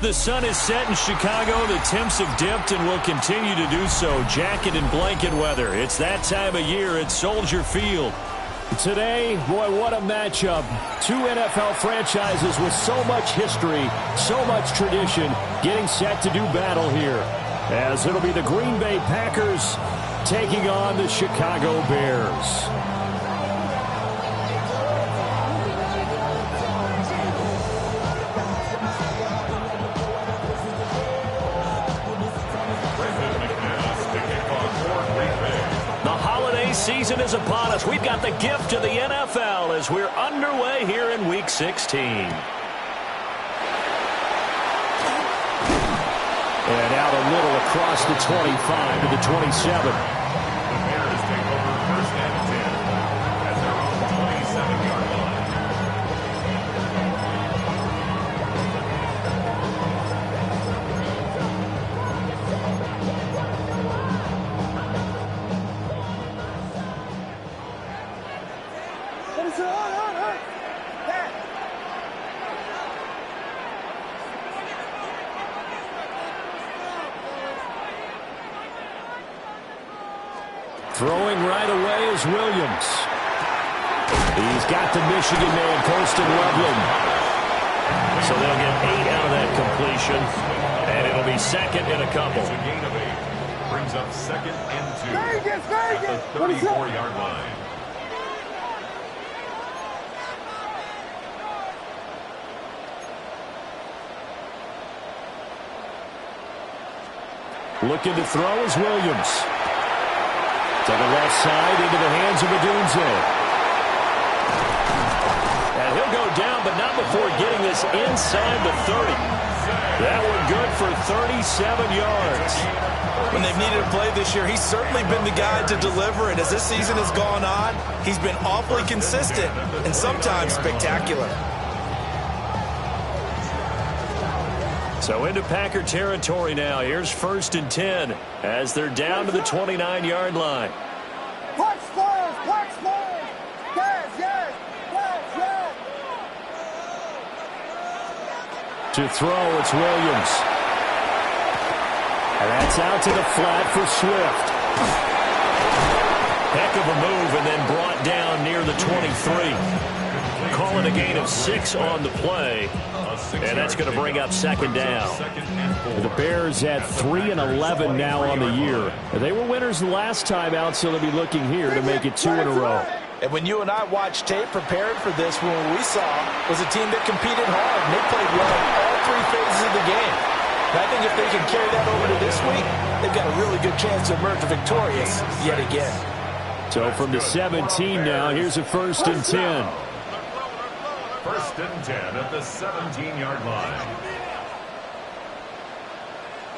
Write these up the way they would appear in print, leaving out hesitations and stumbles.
The sun is set in Chicago. The temps have dipped and will continue to do so. Jacket and blanket weather. It's that time of year at Soldier Field. Today, boy, what a matchup. Two NFL franchises with so much history, so much tradition, getting set to do battle here. As it'll be the Green Bay Packers taking on the Chicago Bears. Season is upon us. We've got the gift of the NFL as we're underway here in Week 16. And out a little across the 25 to the 27. The Bears take over first and 10 at their own 27-yard line. Throwing right away is Williams. He's got the Michigan man, Colston Loveland. So they'll get 8 out of that completion, and it'll be second and a couple. It's a gain of 8. Brings up second and 2 at the 34-yard line. Looking to throw is Williams. To the left side, into the hands of Adunze. And he'll go down, but not before getting this inside the 30. That one good for 37 yards. When they've needed a play this year, he's certainly been the guy to deliver it. As this season has gone on, he's been awfully consistent and sometimes spectacular. So into Packer territory now. Here's first and 10 as they're down to the 29-yard line. Watch stars, watch stars. Yes, yes, yes, yes. To throw, it's Williams. And that's out to the flat for Swift. Heck of a move and then brought down near the 23. Calling a gain of 6 on the play. And that's going to bring up second down. The Bears at 3-11 now on the year. They were winners the last time out, so they'll be looking here to make it 2 in a row. And when you and I watched tape preparing for this, what we saw was a team that competed hard, and they played well in all 3 phases of the game. And I think if they can carry that over to this week, they've got a really good chance to emerge victorious yet again. So from the 17 now, here's a first and 10. First and 10 at the 17-yard line.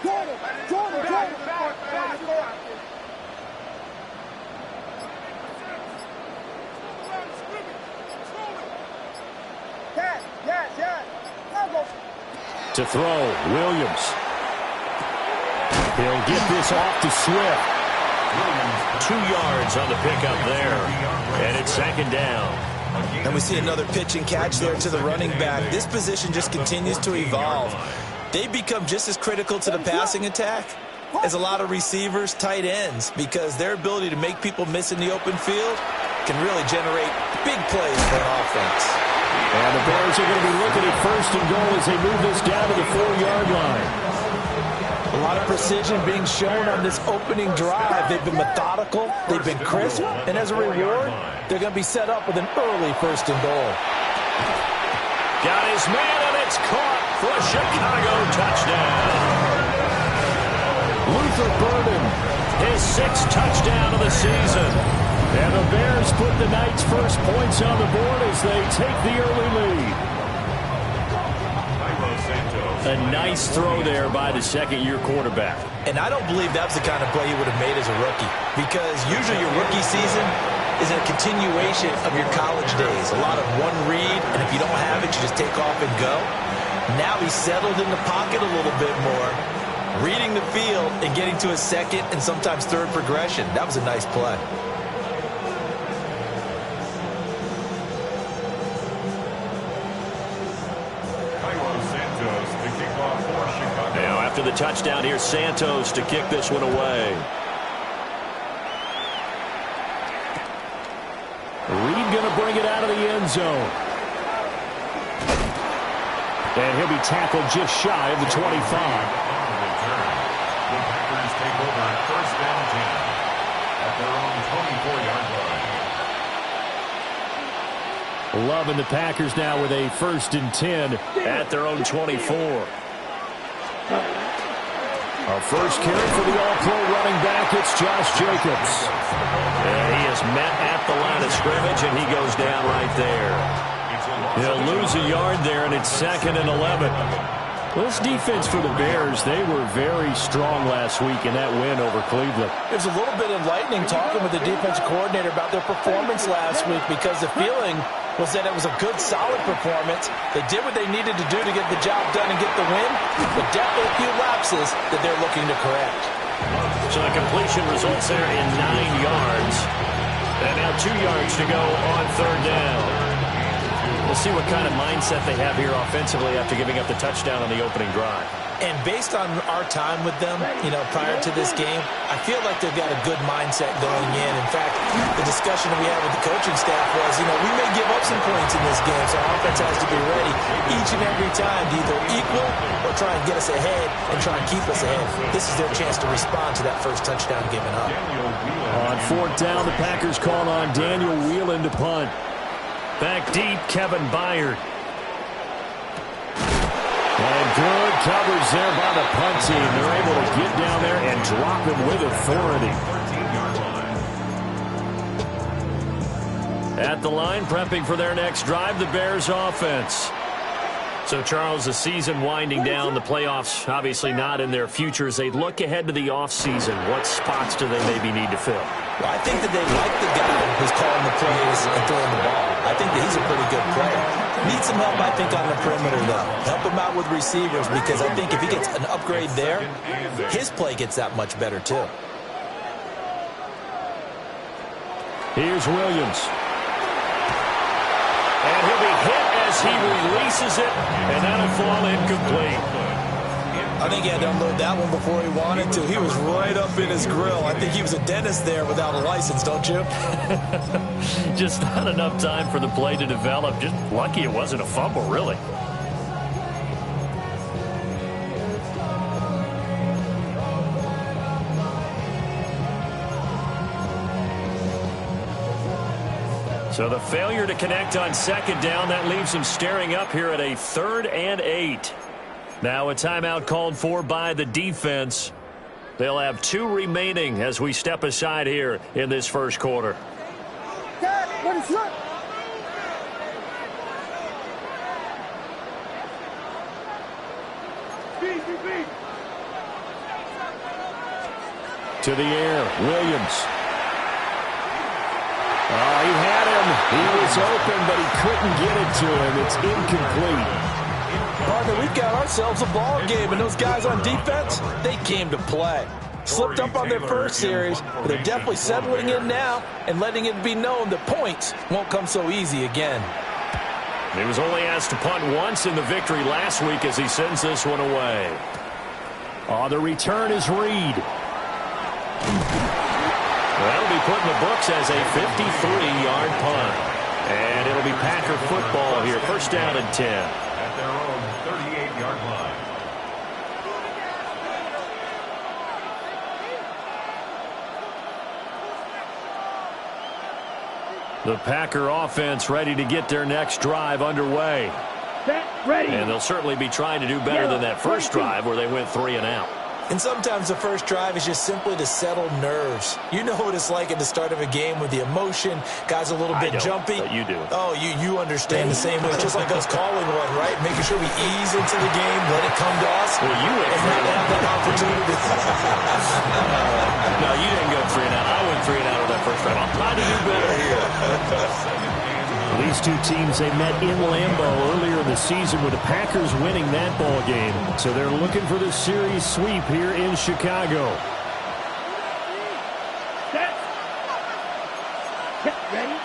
Jordan, Jordan, Jordan. Yes, yes, yes. To throw, Williams. He'll get this off to Swift. 2 yards on the pickup there. And it's second down. And we see another pitch and catch there to the running back. This position just continues to evolve. They become just as critical to the passing attack as a lot of receivers, tight ends, because their ability to make people miss in the open field can really generate big plays for an offense. And the Bears are going to be looking at first and goal as they move this down to the 4-yard line. A lot of precision being shown on this opening drive. They've been methodical, they've been crisp, and as a reward, they're going to be set up with an early first and goal. Got his man, and it's caught for a Chicago touchdown. Luther Burden, His 6th touchdown of the season. and the Bears put the night's first points on the board as they take the early lead. A nice throw there by the second-year quarterback. And I don't believe that's the kind of play he would have made as a rookie, because usually your rookie season is a continuation of your college days. A lot of one read, and if you don't have it, you just take off and go. Now he's settled in the pocket a little bit more, reading the field and getting to his second and sometimes third progression. That was a nice play. after the touchdown. Here's Santos to kick this one away. Reed going to bring it out of the end zone. And he'll be tackled just shy of the 25. The Packers take over first and 10 at their own 24-yard line. Loving the Packers now with a 1st and 10 at their own 24. Our first carry for the all-pro running back, it's Josh Jacobs. And he is met at the line of scrimmage, and he goes down right there. He'll lose a yard there, and it's 2nd and 11. Well, this defense for the Bears, they were very strong last week in that win over Cleveland. It was a little bit enlightening talking with the defensive coordinator about their performance last week because the feeling was that it was a good, solid performance. They did what they needed to do to get the job done and get the win, but definitely a few lapses that they're looking to correct. So the completion results there in 9 yards. And now 2 yards to go on 3rd down. We'll see what kind of mindset they have here offensively after giving up the touchdown on the opening drive. And based on our time with them, prior to this game, I feel like they've got a good mindset going in. In fact, the discussion that we had with the coaching staff was, we may give up some points in this game, so our offense has to be ready each and every time to either equal or try and get us ahead and try and keep us ahead. This is their chance to respond to that first touchdown given up. On 4th down, the Packers call on Daniel Whelan to punt. Back deep, Kevin Byard. And good coverage there by the punt team. They're able to get down there and drop him with authority. At the line, prepping for their next drive, the Bears offense. So, Charles, the season winding down, the playoffs obviously not in their future. As they look ahead to the offseason, what spots do they maybe need to fill? Well, I think that they like the guy who's calling the plays and throwing the ball. I think that he's a pretty good player. Needs some help, I think, on the perimeter, though. Help him out with receivers because I think if he gets an upgrade there, his play gets that much better, too. Here's Williams. And he'll be hit as he releases it, and that'll fall incomplete. I think he had to unload that one before he wanted to. He was right up in his grill. I think he was a dentist there without a license, don't you? Just not enough time for the play to develop. Just lucky it wasn't a fumble, really. So the failure to connect on 2nd down, that leaves him staring up here at a 3rd and 8. Now a timeout called for by the defense. They'll have 2 remaining as we step aside here in this first quarter. Dad, what is that? To the air, Williams. Oh, he had him. He was open, but he couldn't get it to him. It's incomplete. Partner, we've got ourselves a ball game, and those guys on defense, they came to play. Slipped up on their first series, but they're definitely settling in now and letting it be known that points won't come so easy again. He was only asked to punt once in the victory last week as he sends this one away. Oh, the return is Reed. That'll be put in the books as a 53-yard punt. And it'll be Packer football here. 1st down and 10. At their own 38-yard line. The Packer offense ready to get their next drive underway. Ready. And they'll certainly be trying to do better than that first drive where they went 3 and out. And sometimes the first drive is just simply to settle nerves. You know what it's like at the start of a game with the emotion. Guys a little bit jumpy. But you do. Oh, you understand the same way. It's just like us calling one, right? Making sure we ease into the game, let it come to us. Well, you went and not have that opportunity. No, you didn't go 3 and out. I went 3 and out on that first drive. I'll try to do better here. These two teams, they met in Lambeau earlier in the season with the Packers winning that ball game. So they're looking for this series sweep here in Chicago. Ready?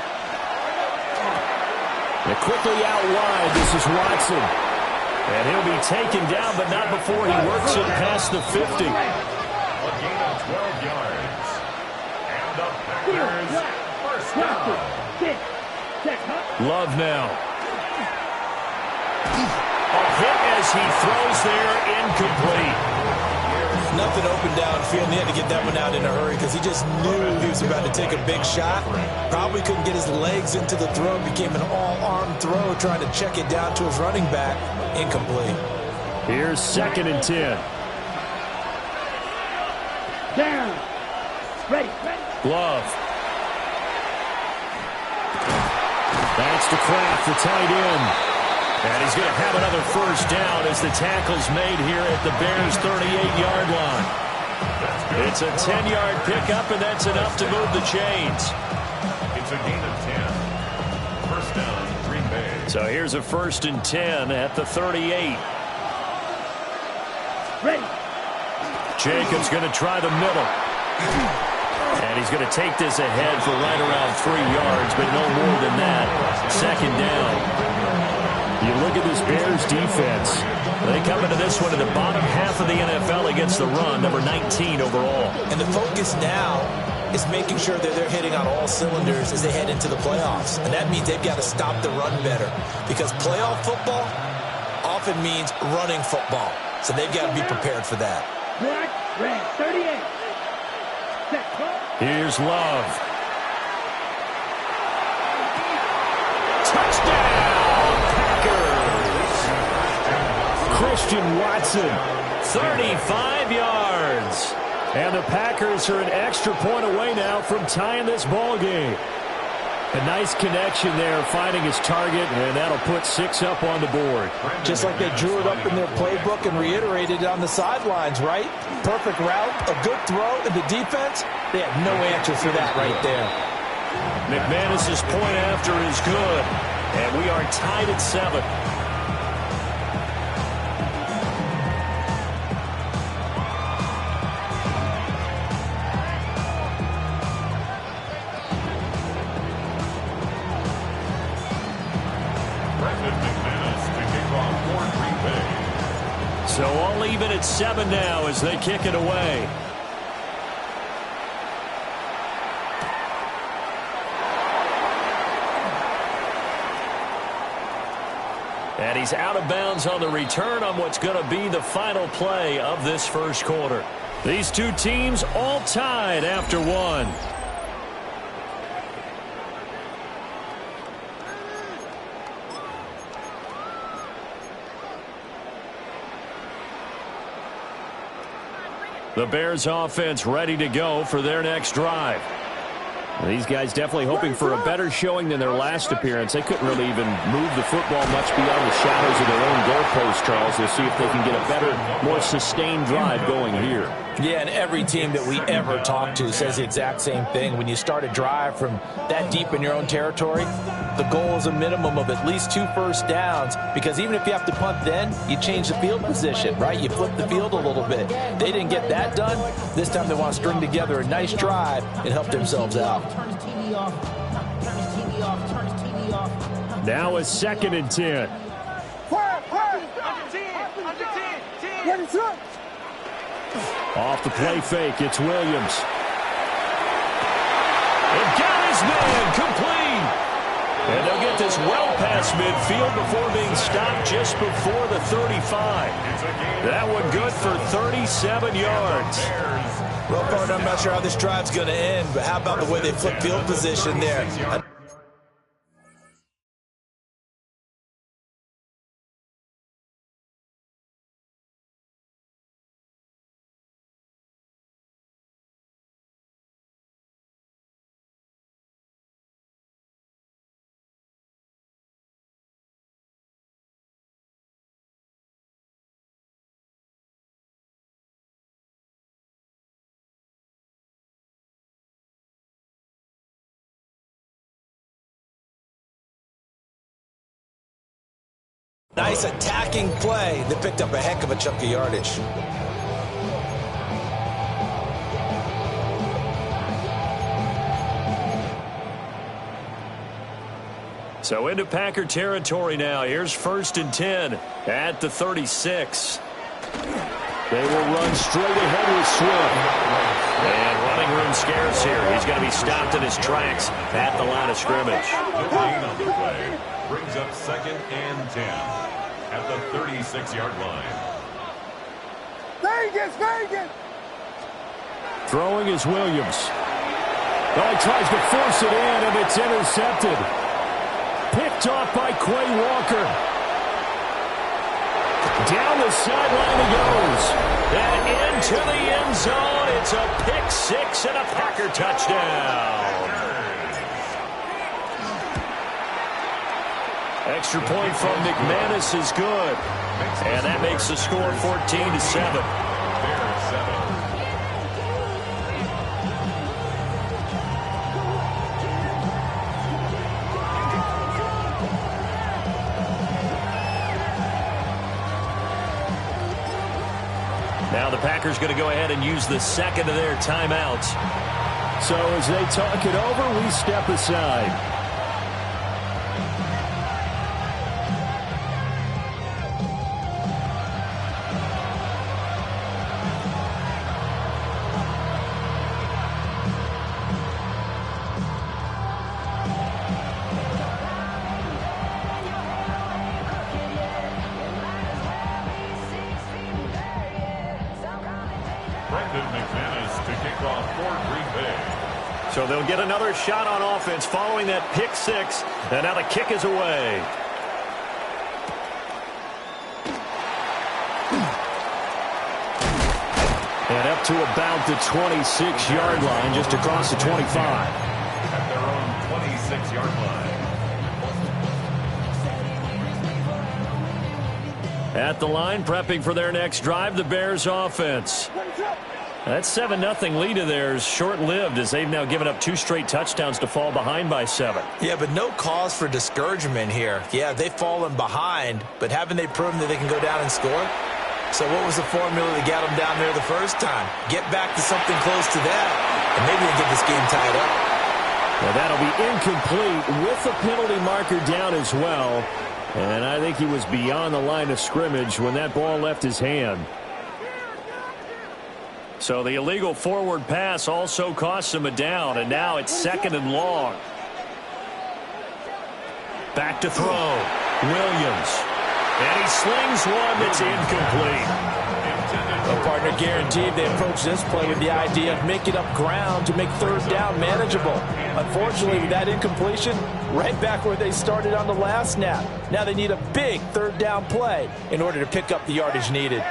And quickly out wide, this is Watson. And he'll be taken down, but not before he works it past the 50. A gain of 12 yards. And the Packers first down. Love now. A hit as he throws there, incomplete. Nothing open downfield. He had to get that one out in a hurry because he just knew he was about to take a big shot. Probably couldn't get his legs into the throw. Became an all-arm throw, trying to check it down to his running back. Incomplete. Here's 2nd and 10. Down. Ready. Glove. That's to Kraft, the tight end. And he's going to have another first down as the tackle's made here at the Bears' 38-yard line. It's a 10-yard pickup, and that's enough to move the chains. It's a gain of 10. First down, Green Bay. So here's a 1st and 10 at the 38. Ready. Jacobs going to try the middle. And he's going to take this ahead for right around 3 yards, but no more than that. 2nd down. You look at this Bears defense. They come into this one in the bottom half of the NFL against the run, number 19 overall. And the focus now is making sure that they're hitting on all cylinders as they head into the playoffs. And that means they've got to stop the run better. Because playoff football often means running football. So they've got to be prepared for that. Black, red, 38. Here's Love. Touchdown, Packers! Christian Watson, 35 yards. And the Packers are an extra point away now from tying this ball game. A nice connection there, finding his target, and that'll put 6 up on the board. Just like they drew it up in their playbook and reiterated it on the sidelines, right? Perfect route, a good throw, and the defense, they had no answer for that right there. McManus's point after is good, and we are tied at 7. So all even at 7 now as they kick it away. And he's out of bounds on the return on what's going to be the final play of this first quarter. These two teams all tied after 1. The Bears offense ready to go for their next drive. These guys definitely hoping for a better showing than their last appearance. They couldn't really even move the football much beyond the shadows of their own goalpost, Charles. They'll see if they can get a better, more sustained drive going here. Yeah, and every team that we ever talk to says the exact same thing. When you start a drive from that deep in your own territory, the goal is a minimum of at least 2 first downs, because even if you have to punt then, you change the field position, right? You flip the field a little bit. They didn't get that done. This time they want to string together a nice drive and help themselves out. Turn his TV off. Turn his TV off. Turn his TV off. Now a 2nd and 10. Fire. Ready, throw. Off the play fake, it's Williams. And got his man complete. And they'll get this well past midfield before being stopped just before the 35. That one good for 37 yards. Well, partner, I'm not sure how this drive's going to end, but how about the way they flip field position there? Nice attacking play that picked up a heck of a chunk of yardage. So into Packer territory now. Here's 1st and 10 at the 36. They will run straight ahead with Swift. And running room scarce here. He's going to be stopped in his tracks at the line of scrimmage. The gain on the play brings up 2nd and 10 at the 36-yard line. Vegas, Vegas! Throwing is Williams. Oh, he tries to force it in, and it's intercepted. Picked off by Quay Walker. Down the sideline he goes. And into the end zone. It's a pick six and a Packer touchdown. Extra point from McManus is good. And that makes the score 14-7. Now the Packers going to go ahead and use the second of their timeouts. So as they talk it over, we step aside. So they'll get another shot on offense following that pick six. And now the kick is away. And up to about the 26-yard line, just across the 25. At their own 26-yard line. At the line, prepping for their next drive, the Bears offense. That 7-0 lead of theirs short-lived as they've now given up 2 straight touchdowns to fall behind by 7. Yeah, but no cause for discouragement here. Yeah, they've fallen behind, but haven't they proven that they can go down and score? So what was the formula that got them down there the first time? Get back to something close to that, and maybe they get this game tied up. Well, that'll be incomplete with the penalty marker down as well. And I think he was beyond the line of scrimmage when that ball left his hand. So the illegal forward pass also costs him a down, and now it's 2nd and long. Back to throw. Williams. And he slings one that's incomplete. Well, partner, guaranteed they approach this play with the idea of making up ground to make 3rd down manageable. Unfortunately, with that incompletion, right back where they started on the last snap. Now they need a big 3rd down play in order to pick up the yardage needed.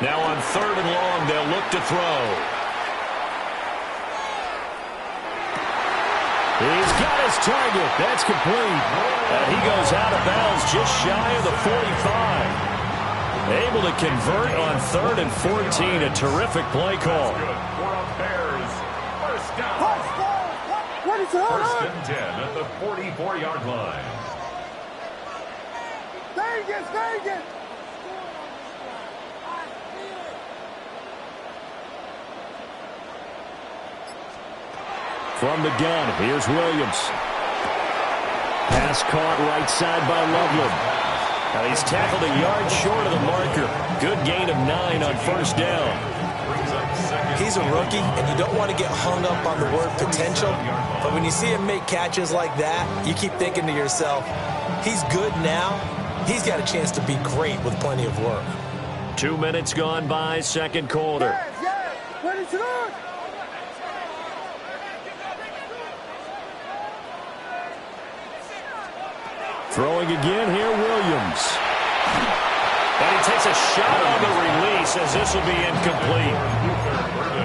Now on 3rd and long, they'll look to throw. He's got his target. That's complete. And he goes out of bounds just shy of the 45. Able to convert on 3rd and 14. A terrific play call. First down. First and 10 at the 44-yard line. Vegas, Vegas! From the gun, here's Williams. Pass caught right side by Loveland. Now he's tackled a yard short of the marker. Good gain of 9 on 1st down. He's a rookie, and you don't want to get hung up on the word potential. But when you see him make catches like that, you keep thinking to yourself, he's good now. He's got a chance to be great with plenty of work. 2 minutes gone by, 2nd quarter. Yes, ready to run! Throwing again here, Williams. And he takes a shot on the release as this will be incomplete.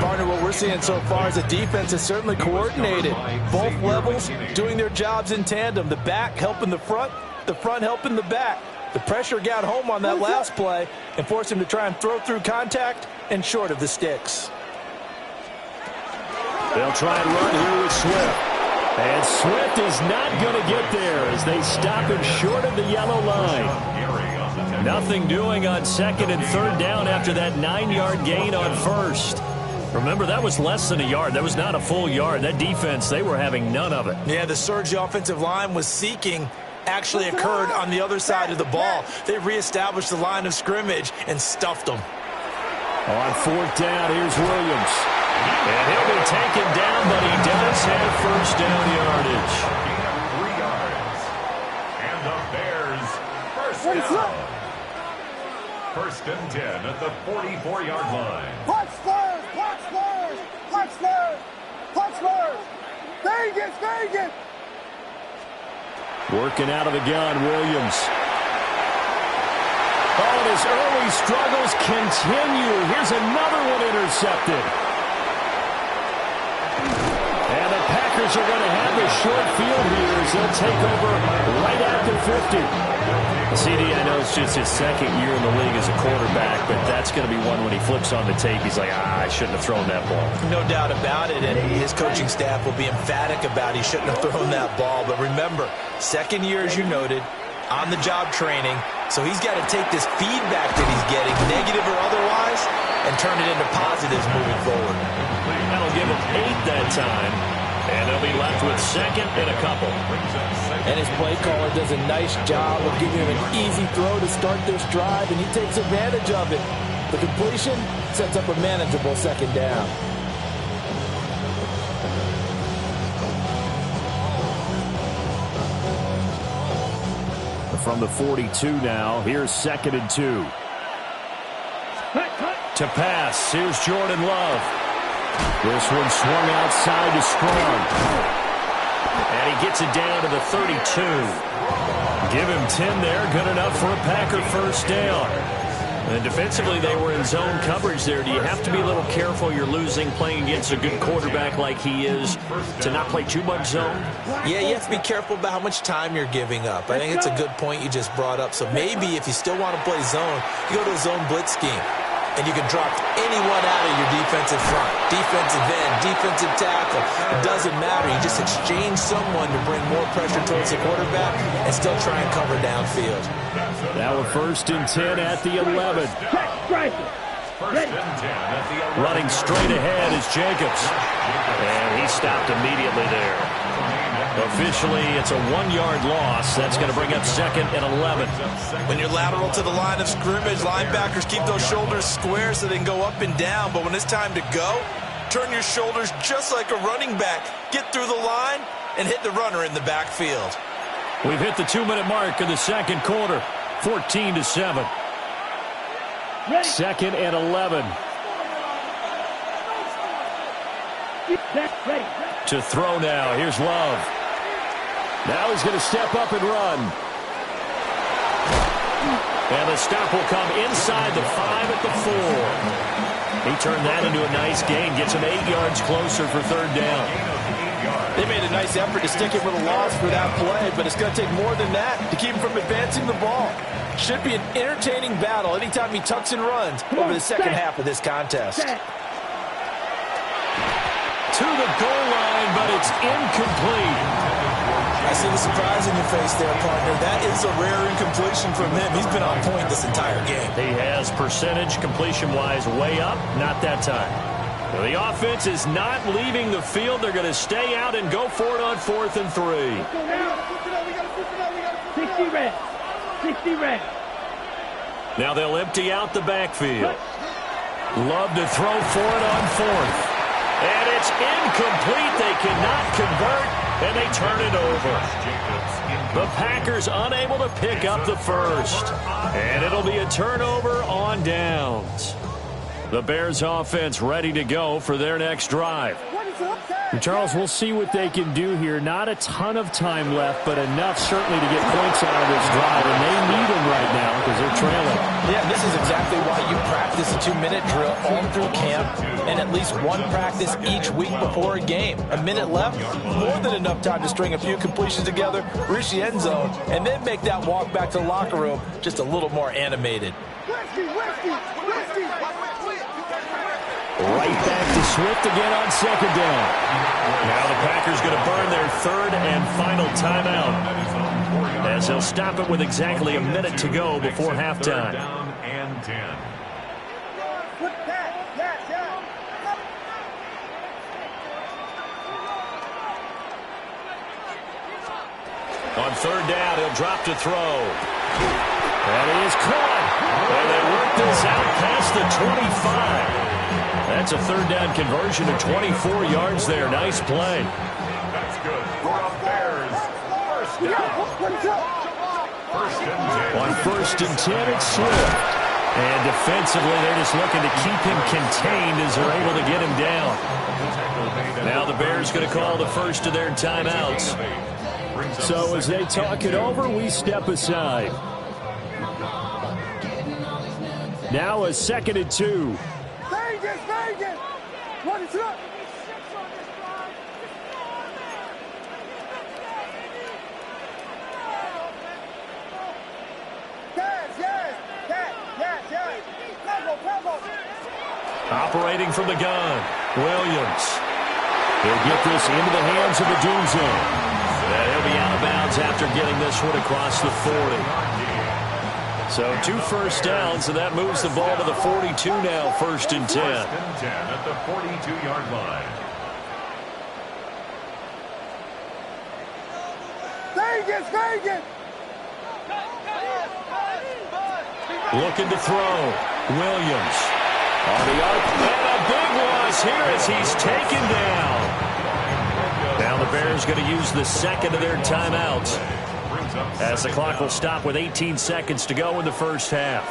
Partner, what we're seeing so far is the defense is certainly coordinated. Both levels doing their jobs in tandem. The back helping the front helping the back. The pressure got home on that last play and forced him to try and throw through contact and short of the sticks. They'll try and run here with Swift. And Swift is not going to get there as they stop him short of the yellow line. Nothing doing on second and third down after that 9-yard gain on first. Remember, that was less than a yard. That was not a full yard. That defense, they were having none of it. Yeah, the surge the offensive line was seeking actually occurred on the other side of the ball. They reestablished the line of scrimmage and stuffed them. On fourth down, here's Williams. And he'll be taken down, but he does have first down yardage. Gain of 3 yards. And the Bears first down. First and 10 at the 44-yard line. Punch Spurs! Punch Spurs! Punch Spurs! Punch Spurs! Vegas! Vegas! Working out of the gun, Williams. Oh, and his early struggles continue. Here's another one intercepted. And the Packers are going to have the short field here as they'll take over right at the 50. CD, I know it's just his second year in the league as a quarterback, but that's going to be one when he flips on the tape. He's like, I shouldn't have thrown that ball. No doubt about it, and his coaching staff will be emphatic about he shouldn't have thrown that ball. But remember, second year, as you noted, on-the-job training, so he's got to take this feedback that he's getting, negative or otherwise, and turn it into positives moving forward. That'll give him 8 that time, and they'll be left with second and a couple. And his play caller does a nice job of giving him an easy throw to start this drive, and he takes advantage of it. The completion sets up a manageable second down. From the 42 now, here's second and 2. To pass, here's Jordan Love. This one swung outside to Strong. And he gets it down to the 32. Give him 10 there, good enough for a Packer first down. And defensively, they were in zone coverage there. Do you have to be a little careful? You're losing, playing against a good quarterback like he is, to not play too much zone? Yeah, you have to be careful about how much time you're giving up. I think it's a good point you just brought up. So maybe if you still want to play zone, you go to a zone blitz scheme. And you can drop anyone out of your defensive front, defensive end, defensive tackle. It doesn't matter. You just exchange someone to bring more pressure towards the quarterback and still try and cover downfield. Now a first and 10 at the 11. Running straight ahead is Jacobs. And he stopped immediately there. Officially, it's a 1-yard loss. That's going to bring up second and 11. When you're lateral to the line of scrimmage, linebackers keep those shoulders square so they can go up and down. But when it's time to go, turn your shoulders just like a running back. Get through the line and hit the runner in the backfield. We've hit the 2-minute mark in the second quarter. 14-7. Second and 11. To throw now. Here's Love. Now he's going to step up and run. And the stop will come inside the 5 at the 4. He turned that into a nice gain. Gets him 8 yards closer for third down. They made a nice effort to stick him with a loss for that play, but it's going to take more than that to keep him from advancing the ball. Should be an entertaining battle anytime he tucks and runs over the second half of this contest. To the goal line, but it's incomplete. I see the surprise in your face there, partner. That is a rare incompletion from him. He's been on point this entire game. He has percentage completion-wise way up. Not that time. The offense is not leaving the field. They're going to stay out and go for it on 4th and 3. 60 red. 60 red. Now they'll empty out the backfield. Love to throw for it on 4th. And it's incomplete. They cannot convert, and they turn it over. The Packers unable to pick up the first. And it'll be a turnover on downs. The Bears offense ready to go for their next drive. And Charles, we'll see what they can do here. Not a ton of time left, but enough certainly to get points out of this drive. And they need them right now because they're trailing. Yeah, this is exactly why you practice a 2-minute drill all through camp and at least one practice each week before a game. A minute left, more than enough time to string a few completions together, reach the end zone, and then make that walk back to the locker room just a little more animated. Right back to Swift again on second down. Now the Packers going to burn their third and final timeout. as they'll stop it with exactly a minute to go before halftime. Down and 10. On third down, he'll drop to throw. And he is caught. And they work this out past the 25. That's a third down conversion of 24 yards there. Nice play. That's good for the Bears. First down. First and 10. On first and 10, it's Swift. And defensively, they're just looking to keep him contained as they're able to get him down. Now the Bears going to call the first of their timeouts. So as they talk it over, we step aside. Now a 2nd and 2. Vegas! What is up? Yes. Bravo. Operating from the gun, Williams. He'll get this into the hands of the Doom Zone. He'll be out of bounds after getting this one across the 40. So 2 first downs, so that moves the ball to the 42 now, first and 10. First and 10 at the 42-yard line. Vegas! Looking to throw, Williams. On the arc, and a big loss here as he's taken down. Now the Bears going to use the second of their timeouts as the clock will stop with 18 seconds to go in the first half.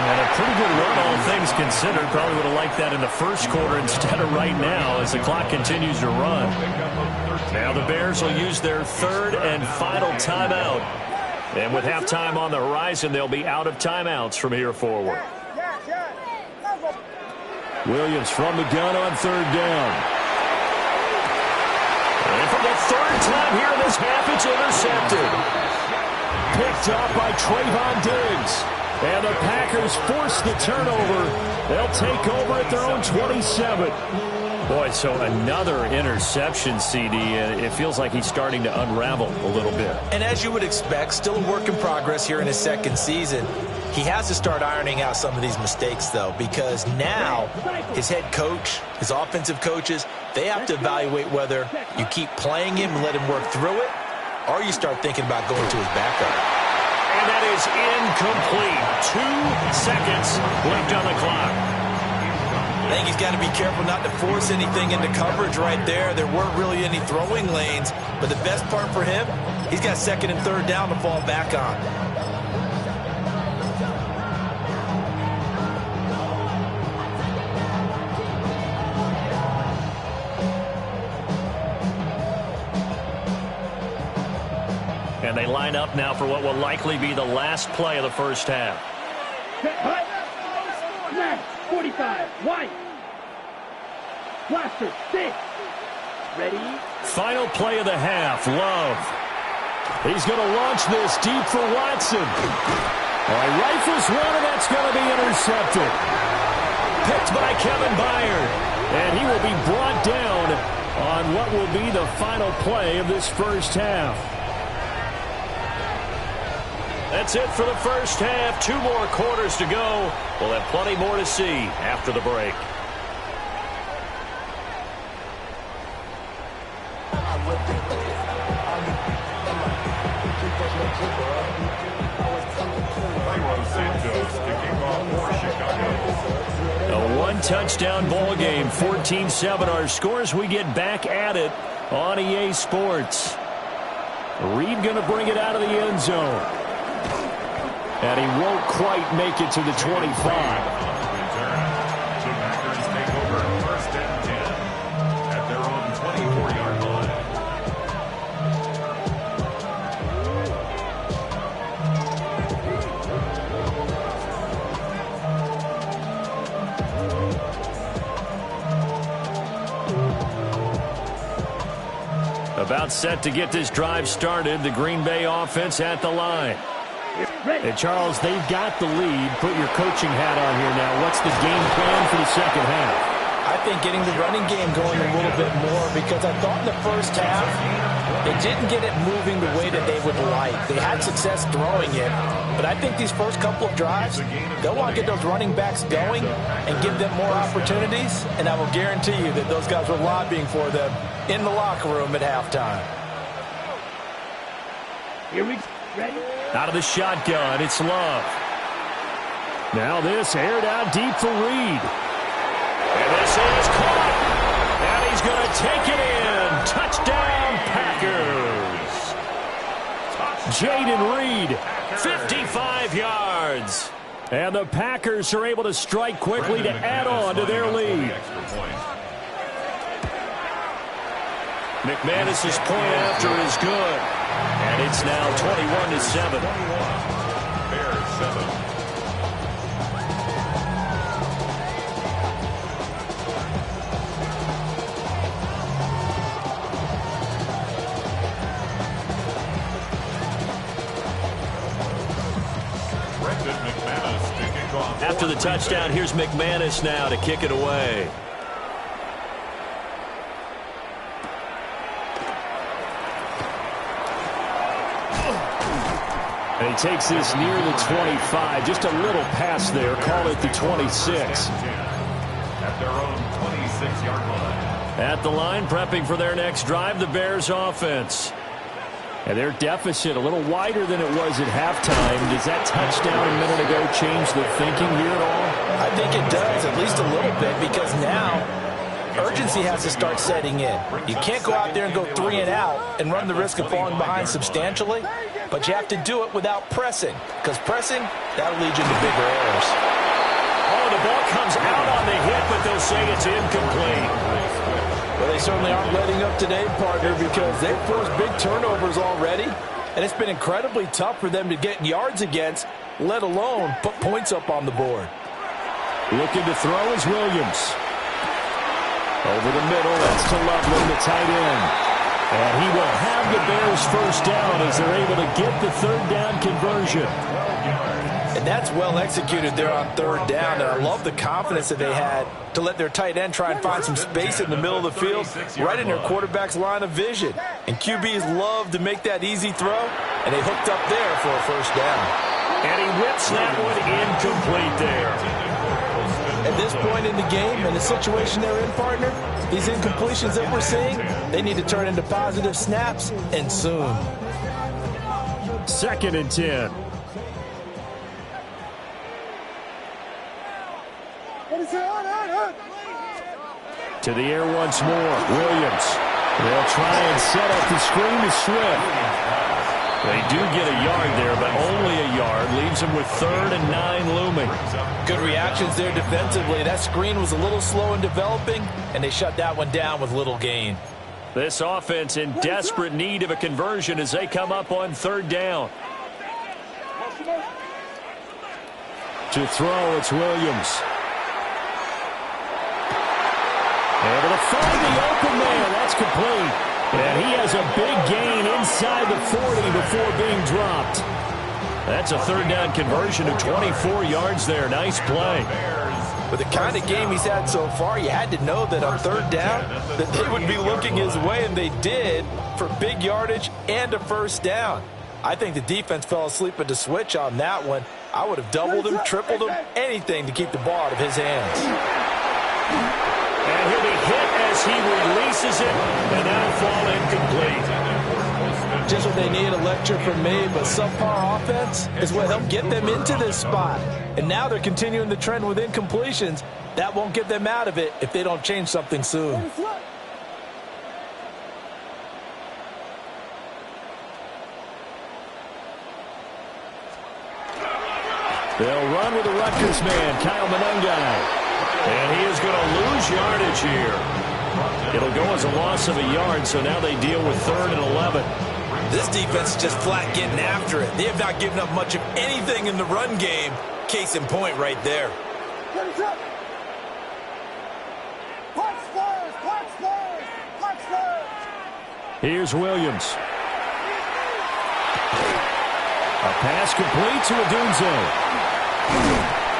And a pretty good run, all things considered. Probably would have liked that in the first quarter instead of right now as the clock continues to run. Now the Bears will use their third and final timeout. And with halftime on the horizon, they'll be out of timeouts from here forward. Williams from the gun on third down. And for the third time here in this half, it's intercepted. Picked up by Trayvon Diggs. And the Packers force the turnover. They'll take over at their own 27. Boy, so another interception, CD, and it feels like he's starting to unravel a little bit. And as you would expect, still a work in progress here in his second season. He has to start ironing out some of these mistakes, though, because now his head coach, his offensive coaches, they have to evaluate whether you keep playing him and let him work through it, or you start thinking about going to his backup. And that is incomplete. 2 seconds left on the clock. I think he's got to be careful not to force anything into coverage right there. There weren't really any throwing lanes, but the best part for him, he's got second and third down to fall back on. And they line up now for what will likely be the last play of the first half. 45, white. Blaster, 6. Ready? Final play of the half, Love. He's going to launch this deep for Watson. Rifles one, and that's going to be intercepted. Picked by Kevin Byard. And he will be brought down on what will be the final play of this first half. That's it for the first half. 2 more quarters to go. We'll have plenty more to see after the break. A 1-touchdown ball game, 14-7. Our scores, we get back at it on EA Sports. Reed going to bring it out of the end zone. And he won't quite make it to the 25. The Packers take over first and 10 at their own 24-yard line. About set to get this drive started. The Green Bay offense at the line. And Charles, they've got the lead. Put your coaching hat on here now. What's the game plan for the second half? I think getting the running game going a little bit more, because I thought in the first half they didn't get it moving the way that they would like. They had success throwing it, but I think these first couple of drives, they'll want to get those running backs going and give them more opportunities, and I will guarantee you that those guys were lobbying for them in the locker room at halftime. Here we go. Ready? Out of the shotgun, it's Love. Now this aired out deep for Reed. And this is caught. And he's going to take it in. Touchdown, Packers. Jaden Reed. 55 yards. And the Packers are able to strike quickly to add on to their lead. McManus's point after is good. And it's now 21-7. Bears 7. After the touchdown, here's McManus now to kick it away. And he takes this near the 25. Just a little pass there. Call it the 26. At their own 26-yard line. At the line, prepping for their next drive, the Bears offense. And their deficit a little wider than it was at halftime. Does that touchdown a minute ago change the thinking here at all? I think it does, at least a little bit, because now urgency has to start setting in. You can't go out there and go 3 and out and run the risk of falling behind substantially, but you have to do it without pressing, because pressing, that'll lead you into bigger errors. Oh, the ball comes out on the hit, but they'll say it's incomplete. Well, they certainly aren't letting up today, partner, because they've forced big turnovers already, and it's been incredibly tough for them to get yards against, let alone put points up on the board. Looking to throw is Williams. Over the middle, that's to Loveland, the tight end. And he will have the Bears first down as they're able to get the third down conversion. And that's well executed there on third down, and I love the confidence that they had to let their tight end try and find some space in the middle of the field, right in their quarterback's line of vision. And QBs love to make that easy throw, and they hooked up there for a first down. And he whips that one incomplete there. At this point in the game and the situation they're in, partner, these incompletions that we're seeing, they need to turn into positive snaps, and soon. 2nd and 10. To the air once more. Williams. They'll try and set up the screen to Swift. They do get a yard there, but only a yard. Leaves them with 3rd and 9 looming. Good reactions there defensively. That screen was a little slow in developing, and they shut that one down with little gain. This offense in desperate need of a conversion as they come up on 3rd down. To throw, it's Williams. Able to find the open man. That's complete. And he has a big gain inside the 40 before being dropped. That's a 3rd down conversion of 24 yards there. Nice play. With the kind of game he's had so far, you had to know that on 3rd down that they would be looking his way, and they did, for big yardage and a first down. I think the defense fell asleep at the switch on that one. I would have doubled him, tripled him, anything to keep the ball out of his hands. And he'll be hit as he releases it, and that'll fall incomplete. Just what they need, a lecture from me, but subpar offense is what helped get them into this spot. And now they're continuing the trend with incompletions. That won't get them out of it if they don't change something soon. They'll run with the Rutgers man, Kyle Monungai. And he is going to lose yardage here. It'll go as a loss of a yard, so now they deal with 3rd and 11. This defense is just flat getting after it. They have not given up much of anything in the run game. Case in point right there. Here's Williams. A pass complete to Odunze.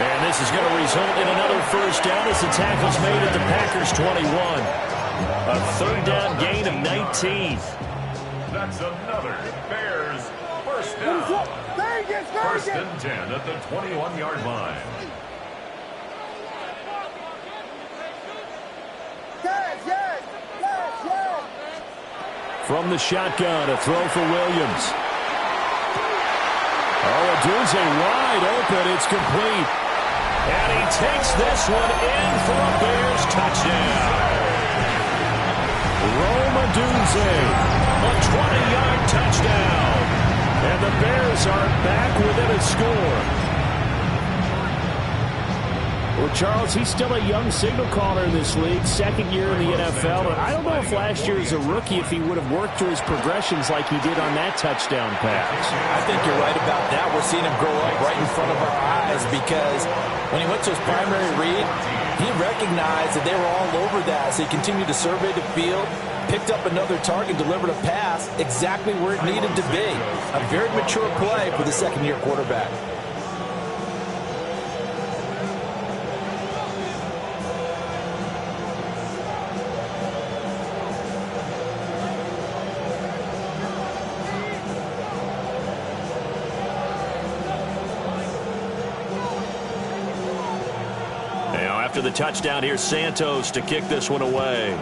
And this is going to result in another first down as the tackle's made at the Packers' 21. A third down gain of 19. That's another Bears first down. First and 10 at the 21-yard line. Yes. From the shotgun, a throw for Williams. Oh, Odunze wide open. It's complete. And he takes this one in for a Bears touchdown. Rome Odunze, A 20-yard touchdown. and the Bears are back within a score. Well, Charles, he's still a young signal caller in this league, second year in the NFL. And I don't know if last year as a rookie, if he would have worked through his progressions like he did on that touchdown pass. I think you're right about that. We're seeing him grow up right in front of our eyes because when he went to his primary read, he recognized that they were all over that. So he continued to survey the field, picked up another target, delivered a pass exactly where it needed to be. A very mature play for the second-year quarterback. After the touchdown, here's Santos to kick this one away.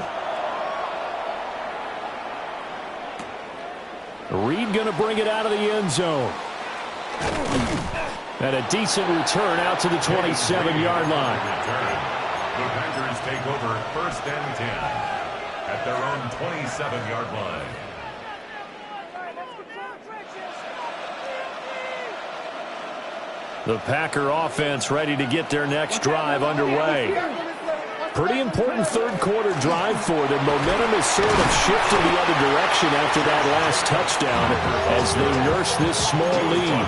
Reed going to bring it out of the end zone. And a decent return out to the 27-yard line. The Packers take over first and 10 at their own 27-yard line. The Packer offense ready to get their next drive underway. Pretty important third quarter drive for them. Momentum has sort of shifted the other direction after that last touchdown as they nurse this small lead.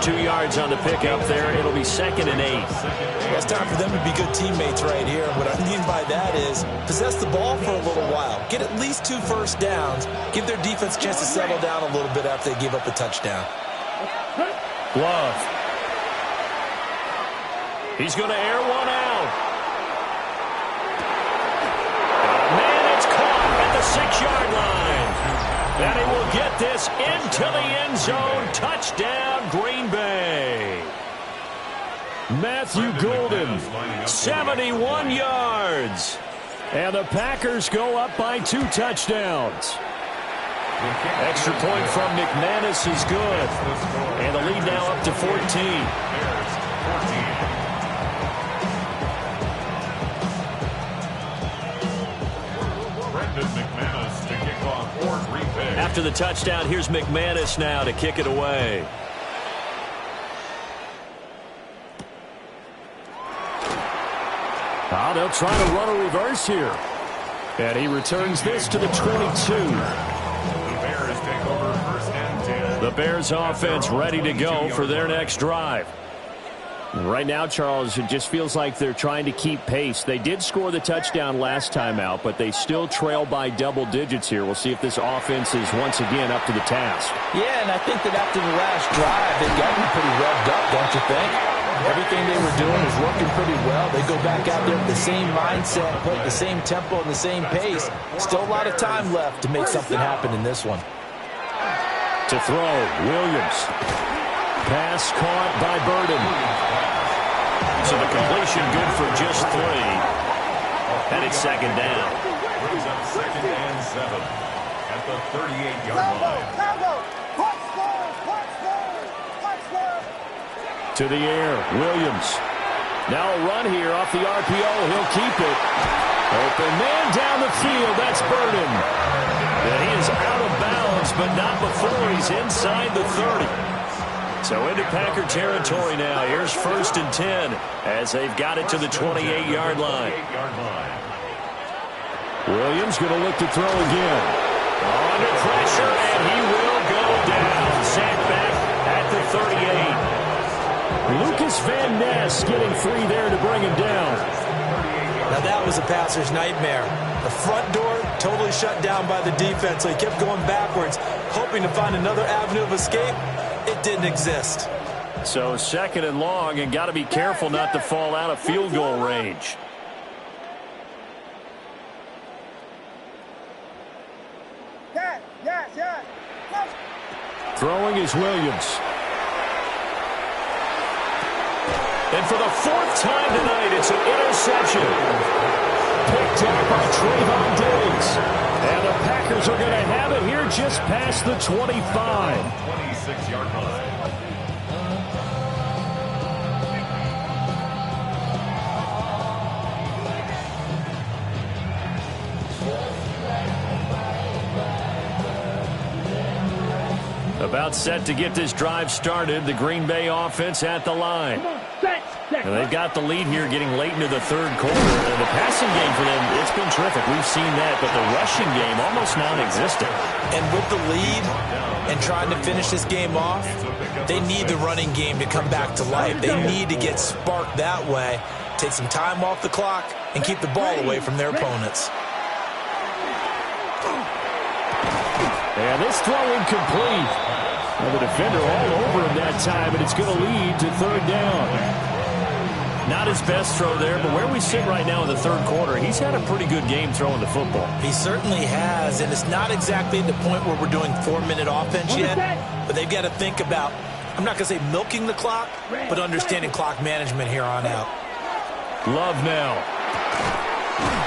2 yards on the pickup there. It'll be 2nd and 8. It's time for them to be good teammates right here. What I mean by that is possess the ball for a little while. Get at least 2 first downs. Give their defense a chance to settle down a little bit after they give up a touchdown. Love. He's going to air one out. Man, it's caught at the 6-yard line. And he will get this into the end zone. Touchdown, Green Bay. Matthew Golden, 71 yards. and the Packers go up by 2 touchdowns. Extra point from McManus is good. And the lead now up to 14. McManus to kick off for Green Bay. After the touchdown, here's McManus now to kick it away. Oh, they'll try to run a reverse here. And he returns this to the 22. The Bears take over first and 10. The Bears offense ready to go for their next drive. Right now, Charles, it just feels like they're trying to keep pace. They did score the touchdown last time out, but they still trail by double digits here. We'll see if this offense is once again up to the task. Yeah, and I think that after the last drive, they've gotten pretty revved up, don't you think? Everything they were doing is working pretty well. They go back out there with the same mindset, put the same tempo and the same pace. Still a lot of time left to make something happen in this one. To throw, Williams. Pass caught by Burden. So the completion good for just 3. And it's 2nd down. Brings up 2nd and 7 at the 38-yard line. To the air, Williams. Now a run here off the RPO. He'll keep it. Open man down the field. That's Burden. And he is out of bounds, but not before he's inside the 30. So into Packer territory now. Here's 1st and 10 as they've got it to the 28-yard line. Williams going to look to throw again. Under pressure, and he will go down. Sacked back at the 38. Lucas Van Ness getting 3 there to bring him down. Now that was a passer's nightmare. The front door totally shut down by the defense, so he kept going backwards, hoping to find another avenue of escape. It didn't exist. So second and long, and got to be careful not to fall out of field goal range. Yes. Throwing is Williams. And for the fourth time tonight, it's an interception. Picked up by Trayvon Diggs. And the Packers are going to have it here just past the 25. 26-yard line. About set to get this drive started. The Green Bay offense at the line. And they've got the lead here getting late into the third quarter. And the passing game for them, it's been terrific. We've seen that, but the rushing game almost non-existent. And with the lead and trying to finish this game off, they need the running game to come back to life. They need to get sparked that way, take some time off the clock, and keep the ball away from their opponents. And this throw incomplete. And the defender all over him that time, and it's going to lead to third down. Not his best throw there, but where we sit right now in the third quarter, he's had a pretty good game throwing the football. He certainly has, and it's not exactly at the point where we're doing 4-minute offense yet, but they've got to think about, I'm not going to say milking the clock, but understanding clock management here on out. Love now.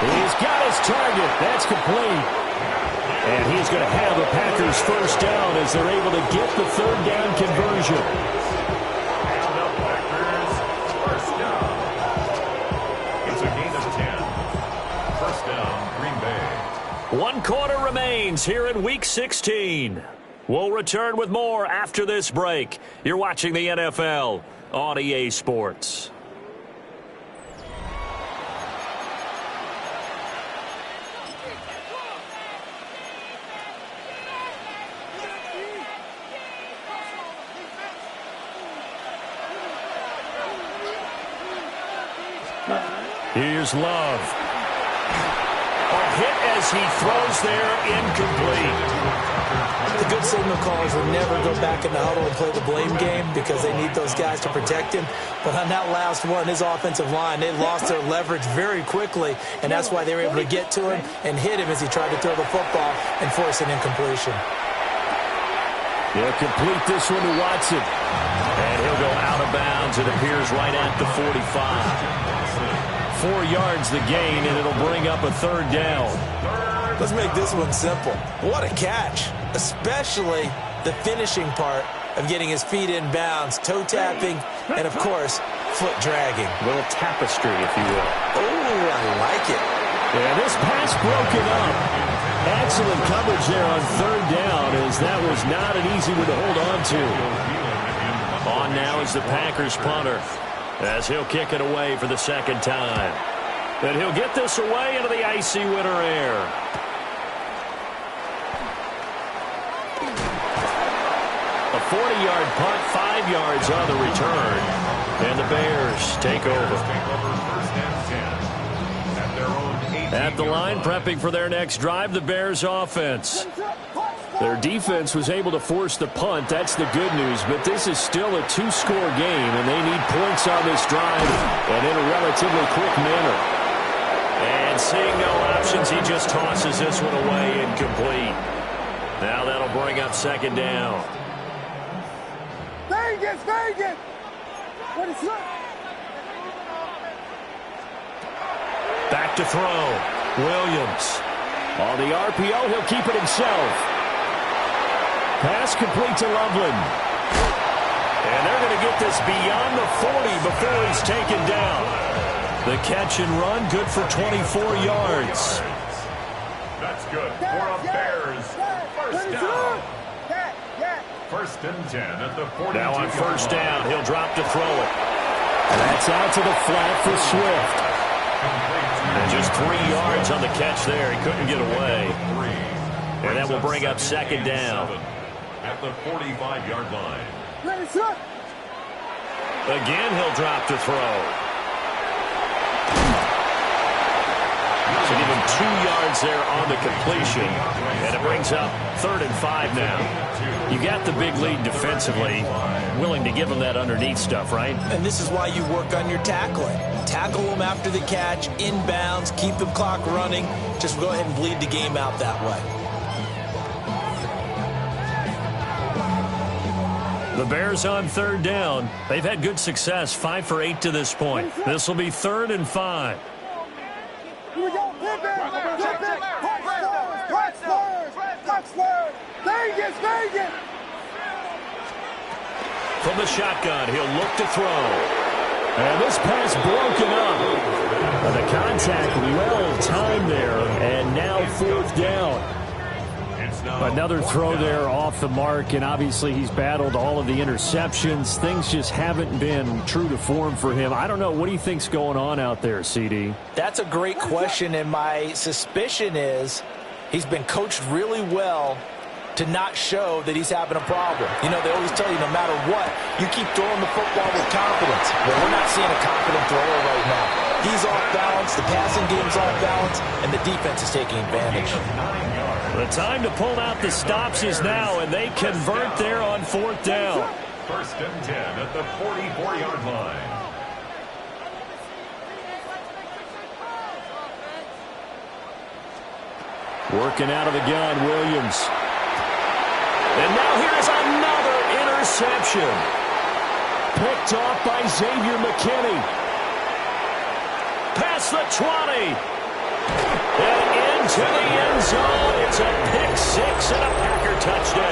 He's got his target. That's complete. And he's going to have the Packers first down as they're able to get the third down conversion. And the Packers first down. It's a gain of 10. First down, Green Bay. 1 quarter remains here in Week 16. We'll return with more after this break. You're watching the NFL on EA Sports. Here's Love. A hit as he throws there, incomplete. The good signal callers will never go back in the huddle and play the blame game because they need those guys to protect him. But on that last one, his offensive line, they lost their leverage very quickly, and that's why they were able to get to him and hit him as he tried to throw the football and force an incompletion. They'll complete this one to Watson. And he'll go out of bounds, it appears, right at the 45. 4 yards the gain, and it'll bring up a third down. Let's make this one simple. What a catch, especially the finishing part of getting his feet in bounds, toe tapping, and, of course, foot dragging. A little tapestry, if you will. Oh, I like it. Yeah, this pass broken up. Excellent coverage there on third down, as that was not an easy one to hold on to. On now is the Packers punter, as he'll kick it away for the second time. And he'll get this away into the icy winter air. A 40-yard punt, 5 yards on the return. And the Bears take over. First and 10. At their own 18. At the line, prepping for their next drive, the Bears offense. Their defense was able to force the punt. That's the good news. But this is still a two-score game, and they need points on this drive and in a relatively quick manner. And seeing no options, he just tosses this one away, incomplete. Now that'll bring up second down. Vegas! What is that? Back to throw. Williams. On the RPO, he'll keep it himself. Pass complete to Loveland. And they're going to get this beyond the 40 before he's taken down. The catch and run, good for 24 yards. That's good for a Bears first down. First and 10 at the 42. Now on first down, he'll drop to throw it. And that's out to the flat for Swift. And just 3 yards on the catch there. He couldn't get away. And that will bring up second down. At the 45-yard line. Again, he'll drop to throw. So give him 2 yards there on the completion. And it brings up 3rd and 5 now. You got the big lead defensively. Willing to give him that underneath stuff, right? And this is why you work on your tackling. Tackle them after the catch, inbounds, keep the clock running. Just go ahead and bleed the game out that way. The Bears on 3rd down. They've had good success, 5 for 8 to this point. This will be 3rd and 5. Here we go. Hit it. Touchdown. Vegas. From the shotgun, he'll look to throw. And this pass broken up. The contact well timed there, and now 4th down. Another throw there off the mark, and obviously he's battled all of the interceptions. Things just haven't been true to form for him. I don't know. What do you think's going on out there, CD? That's a great question, and my suspicion is he's been coached really well to not show that he's having a problem. You know, they always tell you no matter what, you keep throwing the football with confidence. Well, we're not seeing a confident thrower right now. He's off balance, the passing game's off balance, and the defense is taking advantage. The time to pull out the stops is now, and they convert there on 4th down. 1st and 10 at the 44-yard line. Working out of the gun, Williams. And now here's another interception. Picked off by Xavier McKinney. Past the 20. And into the end zone. It's a pick 6 and a Packer touchdown.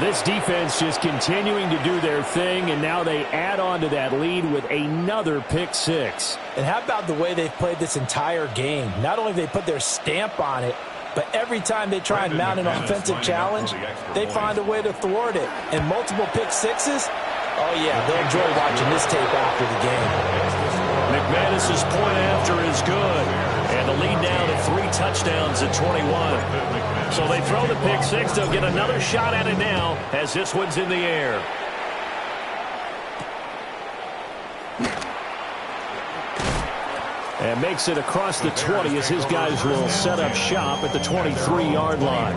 This defense just continuing to do their thing, and now they add on to that lead with another pick 6. And how about the way they've played this entire game? Not only have they put their stamp on it, but every time they try and mount an offensive challenge, they find a way to thwart it. And multiple pick 6s, oh yeah, they'll enjoy watching this tape after the game. McManus's point after is good. And the lead now to 3 touchdowns at 21. So they throw the pick 6. They'll get another shot at it now as this one's in the air. And makes it across the 20 as his guys will set up shop at the 23-yard line.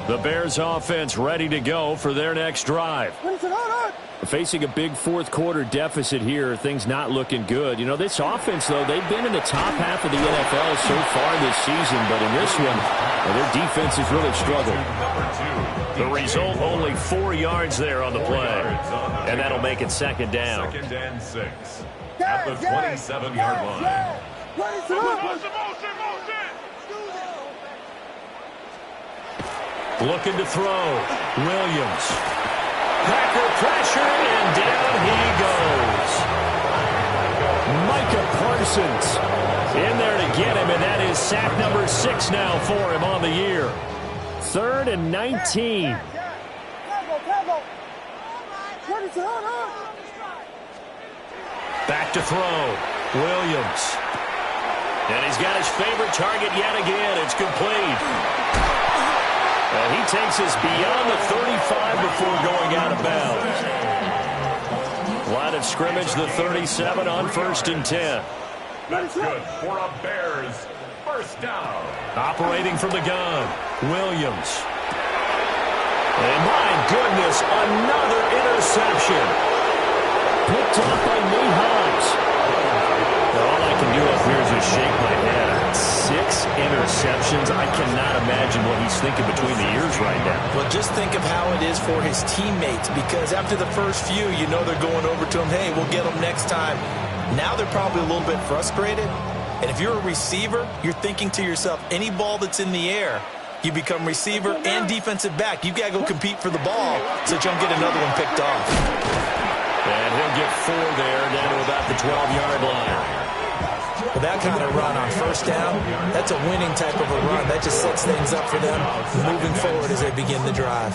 The Bears offense ready to go for their next drive. Facing a big 4th quarter deficit here, things not looking good. You know, this offense, though, they've been in the top half of the NFL so far this season, but in this one, well, their defense has really struggled. The result, only 4 yards there on the play. And that'll make it 2nd down. 2nd and 6 at the 27-yard line. Looking to throw. Williams. Packer pressure, and down he goes. Micah Parsons In there to get him, and that is sack number 6 now for him on the year. 3rd and 19. Back to throw. Williams. And he's got his favorite target yet again. It's complete. And he takes us beyond the 35 before going out of bounds. Line of scrimmage, the 37 on 1st and 10. That's good for a Bears 1st down. Operating from the gun, Williams. And my goodness, another interception. Picked off by Nate Hobbs. All I can do up here is just shake my head. 6 interceptions. I cannot imagine what he's thinking between the ears right now. Well, just think of how it is for his teammates, because after the first few, you know they're going over to him, hey, we'll get them next time. Now they're probably a little bit frustrated. And if you're a receiver, you're thinking to yourself, any ball that's in the air, you become receiver and defensive back. You've got to go compete for the ball so that you don't get another one picked off. And he'll get 4 there, down to about the 12-yard line. With that kind of run on 1st down, that's a winning type of a run. That just sets things up for them moving forward as they begin the drive.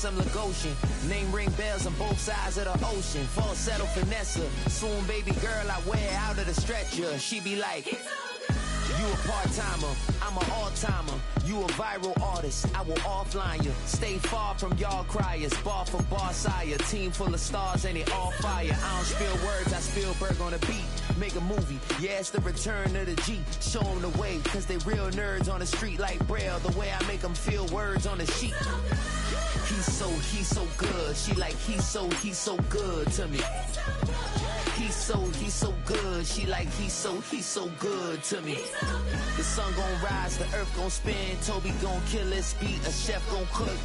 I'm Lagosian. Name ring bells on both sides of the ocean. Falsetto finesse. Soon baby girl I wear out of the stretcher. She be like, you a part-timer, I'm an all-timer. You a viral artist, I will offline you. Stay far from y'all criers. Bar for bar sire. Team full of stars and it all fire. I don't spill words, I Spielberg on the beat. Make a movie, yeah, it's the return of the G. Show them the way, cause they real nerds on the street like Braille. The way I make them feel words on the sheet. He's so good. She like, he's so good to me. He's so good. She like, he's so good to me. The sun gon' rise, the earth gon' spin. Toby gon' kill this beat, a chef gon' cook.